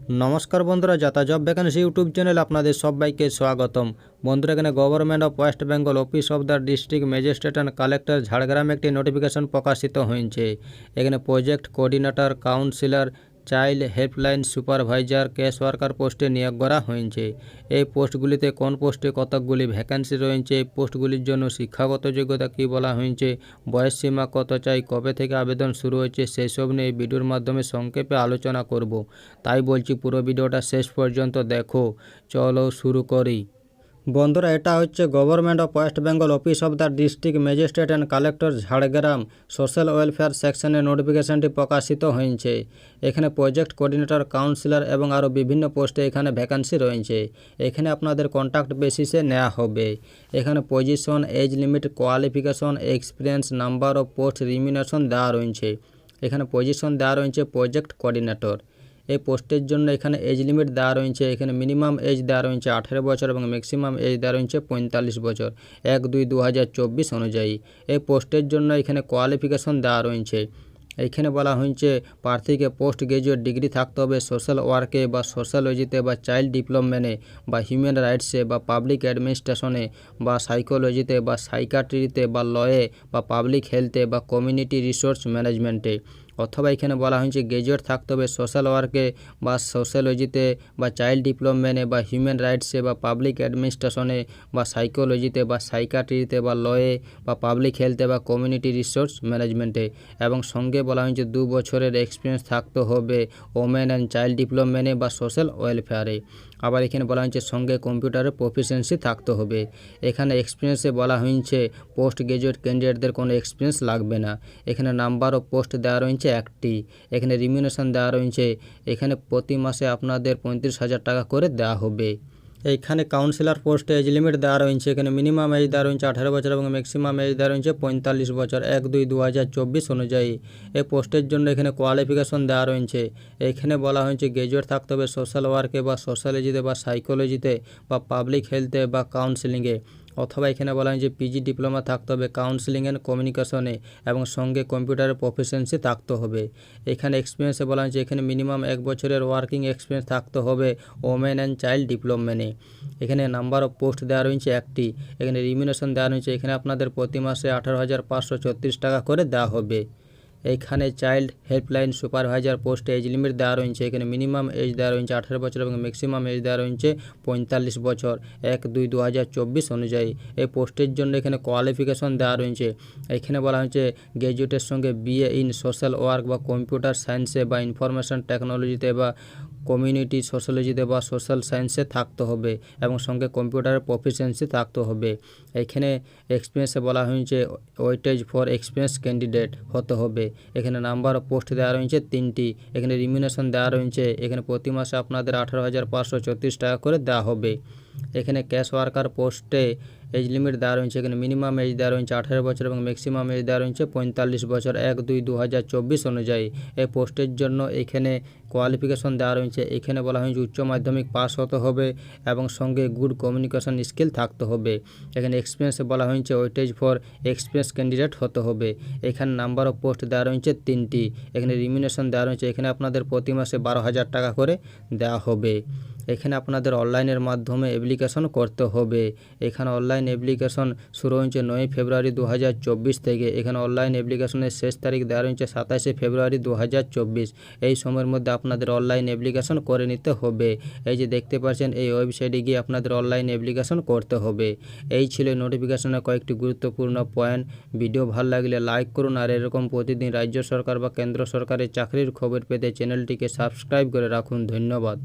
নমস্কার বন্ধুরা, যাতা জব ভ্যাকেন্সি ইউটিউব চ্যানেলে আপনাদের সবাইকে স্বাগতম। বন্ধুরা, এখানে government of West Bengal office of the district magistrate and collector Jhargram একটি নোটিফিকেশন প্রকাশিত হয়েছে। এখানে project coordinator, councillor, child helpline supervisor, case worker পোস্টে নিয়োগ করা হয়েছে। এই পোস্টগুলিতে কোন পোস্টে কতকগুলি ভ্যাকেন্সি রয়েছে, এই পোস্টগুলির জন্য শিক্ষাগত যোগ্যতা কী বলা হয়েছে, বয়স সীমা কত চাই, কবে থেকে আবেদন শুরু হয়েছে, সেই সব নিয়ে এই ভিডিওর মাধ্যমে সংক্ষেপে আলোচনা করব। তাই বলছি পুরো ভিডিওটা শেষ পর্যন্ত দেখো। চলো শুরু করি। বন্ধুরা, এটা হচ্ছে government of West Bengal office of the district magistrate and collector Jhargram social welfare সেকশনের নোটিফিকেশনটি প্রকাশিত হয়েছে। এখানে প্রজেক্ট কোঅর্ডিনেটর, কাউন্সিলর এবং আরও বিভিন্ন পোস্টে এখানে ভ্যাকান্সি রয়েছে। এখানে আপনাদের কন্ট্রাক্ট বেসিসে নেওয়া হবে। এখানে position, age limit, qualification, experience, number of post, remuneration দেওয়া রয়েছে। এখানে পজিশন দেওয়া রয়েছে প্রজেক্ট কোঅর্ডিনেটর। এই পোস্টের জন্য এখানে এজ লিমিট দেওয়া রয়েছে। এখানে মিনিমাম এজ দেওয়া রয়েছে 18 বছর এবং ম্যাক্সিমাম এজ দেওয়া রয়েছে 45 বছর 1/2/2024 অনুযায়ী। এই পোস্টের জন্য এখানে কোয়ালিফিকেশন দেওয়া রয়েছে। এইখানে বলা হয়েছে প্রার্থীকে পোস্ট গ্রাজুয়েট ডিগ্রি থাকতে হবে সোশ্যাল ওয়ার্কে বা সোশ্যালজিতে বা চাইল্ড ডেভেলপমেন্টে বা হিউম্যান রাইটসে বা পাবলিক অ্যাডমিনিস্ট্রেশনে বা সাইকোলজিতে বা সাইকাট্রিতে বা লয়ে বা পাবলিক হেলথে বা কমিউনিটি রিসোর্স ম্যানেজমেন্টে। অথবা এখানে বলা হয়েছে গ্রাজুয়েট থাকতে হবে সোশ্যাল ওয়ার্কে বা সোশ্যালজিতে বা চাইল্ড ডেভেলপমেন্টে বা হিউম্যান রাইটসে বা পাবলিক অ্যাডমিনিস্ট্রেশনে বা সাইকোলজিতে বা সাইকাট্রিতে বা লয়ে বা পাবলিক হেলথে বা কমিউনিটি রিসোর্স ম্যানেজমেন্টে। এবং সঙ্গে বলা হয়েছে 2 বছরের এক্সপিরিয়েন্স থাকতে হবে ওমেন অ্যান্ড চাইল্ড ডেভেলপমেন্টে বা সোশ্যাল ওয়েলফেয়ারে। আবার এখানে বলা হয়েছে সঙ্গে কম্পিউটারের প্রফিসিয়েন্সি থাকতে হবে। এখানে এক্সপিরিয়েন্সে বলা হয়েছে পোস্ট গ্রাজুয়েট ক্যান্ডিডেটদের কোনো এক্সপিরিয়েন্স লাগবে না। এখানে নাম্বার অফ পোস্ট দেওয়া রয়েছে 1টি। এখানে রিমিউনেশন দেওয়া রয়েছে। এখানে প্রতি মাসে আপনাদের 35,000 টাকা করে দেওয়া হবে। এইখানে কাউন্সিলর পোস্টে এজ লিমিট দেওয়া রয়েছে। এখানে মিনিমাম এজ দেওয়া রয়েছে 18 বছর এবং ম্যাক্সিমাম এজ দেওয়া রয়েছে 45 বছর 1/2/2024 অনুযায়ী। এই পোস্টের জন্য এখানে কোয়ালিফিকেশন দেওয়া রয়েছে। এখানে বলা হয়েছে গ্রাজুয়েট থাকতে হবে সোশ্যাল ওয়ার্কে বা সোশ্যালজিতে বা সাইকোলজিতে বা পাবলিক হেলথে বা কাউন্সিলিংয়ে। অথবা এখানে বলা হয়েছে পিজি ডিপ্লোমা থাকতে হবে কাউন্সিলিং অ্যান্ড কমিউনিকেশনে এবং সঙ্গে কম্পিউটারের প্রফিসিয়েন্সি থাকতে হবে। এখানে এক্সপিরিয়েন্সে বলা হয়েছে এখানে মিনিমাম 1 বছরের ওয়ার্কিং এক্সপিরিয়েন্স থাকতে হবে ওমেন অ্যান্ড চাইল্ড ডেভেলপমেন্টে। এখানে নাম্বার অফ পোস্ট দেওয়া রয়েছে 1টি। এখানে রিমিউনেশন দেওয়া রয়েছে। এখানে আপনাদের প্রতি মাসে 18,534 টাকা করে দেওয়া হবে। এইখানে চাইল্ড হেল্পলাইন সুপারভাইজার পোস্টে এজ লিমিট দেওয়া রয়েছে। এখানে মিনিমাম এজ দেওয়া রয়েছে 18 বছর এবং ম্যাক্সিমাম এজ দেওয়া রয়েছে 45 বছর 1/2/2024 অনুযায়ী। এই পোস্টের জন্য এখানে কোয়ালিফিকেশন দেওয়া রয়েছে। এখানে বলা হয়েছে গ্র্যাজুয়েটের সঙ্গে বিএ ইন সোশ্যাল ওয়ার্ক বা কম্পিউটার সায়েন্সে বা ইনফরমেশন টেকনোলজিতে বা কমিউনিটি সোশ্যালজিতে বা সোশ্যাল সায়েন্সে থাকতে হবে এবং সঙ্গে কম্পিউটারের প্রফিসিয়েন্সি থাকতে হবে। এখানে এক্সপিরিয়েন্সে বলা হয়েছে ওয়েটেজ ফর এক্সপিরিয়েন্স ক্যান্ডিডেট হতে হবে। এখানে নাম্বার অফ পোস্ট দেওয়া রয়েছে 3টি। এখানে রিমিউনেশন দেওয়া রয়েছে। এখানে প্রতি মাসে আপনাদের 18,534 টাকা করে দেওয়া হবে। এখানে ক্যাশ ওয়ার্কার পোস্টে এজ লিমিট দেওয়া রয়েছে। এখানে মিনিমাম এজ দেওয়া রয়েছে 18 বছর এবং ম্যাক্সিমাম এজ দেওয়া রয়েছে 45 বছর 1/2/2024 অনুযায়ী। এই পোস্টের জন্য এখানে কোয়ালিফিকেশন দেওয়া রয়েছে। এখানে বলা হয়েছে উচ্চ মাধ্যমিক পাস হতে হবে এবং সঙ্গে গুড কমিউনিকেশন স্কিল থাকতে হবে। এখানে এক্সপিরিয়েন্সে বলা হয়েছে ওয়েটেজ ফর এক্সপিরিয়েন্স ক্যান্ডিডেট হতে হবে। এখানে নাম্বার অফ পোস্ট দেওয়া রয়েছে 3টি। এখানে রিমিউনেশন দেওয়া রয়েছে। এখানে আপনাদের প্রতি মাসে 12,000 টাকা করে দেওয়া হবে। এখানে আপনাদের অনলাইনের মাধ্যমে অ্যাপ্লিকেশন করতে হবে। এখানে অনলাইন অ্যাপ্লিকেশন শুরু হয়েছে 9 ফেব্রুয়ারি 2024 থেকে। এখানে অনলাইন অ্যাপ্লিকেশনের শেষ তারিখ দেওয়া রয়েছে 27 ফেব্রুয়ারি 2024। এই সময়ের মধ্যে আপনাদের অনলাইন অ্যাপ্লিকেশন করে নিতে হবে। এই যে দেখতে পাচ্ছেন এই ওয়েবসাইটে গিয়ে আপনাদের অনলাইন অ্যাপ্লিকেশন করতে হবে। এই ছিল নোটিফিকেশনের কয়েকটি গুরুত্বপূর্ণ পয়েন্ট। ভিডিও ভালো লাগলে লাইক করুন আর এরকম প্রতিদিন রাজ্য সরকার বা কেন্দ্র সরকারের চাকরির খবর পেতে চ্যানেলটিকে সাবস্ক্রাইব করে রাখুন। ধন্যবাদ।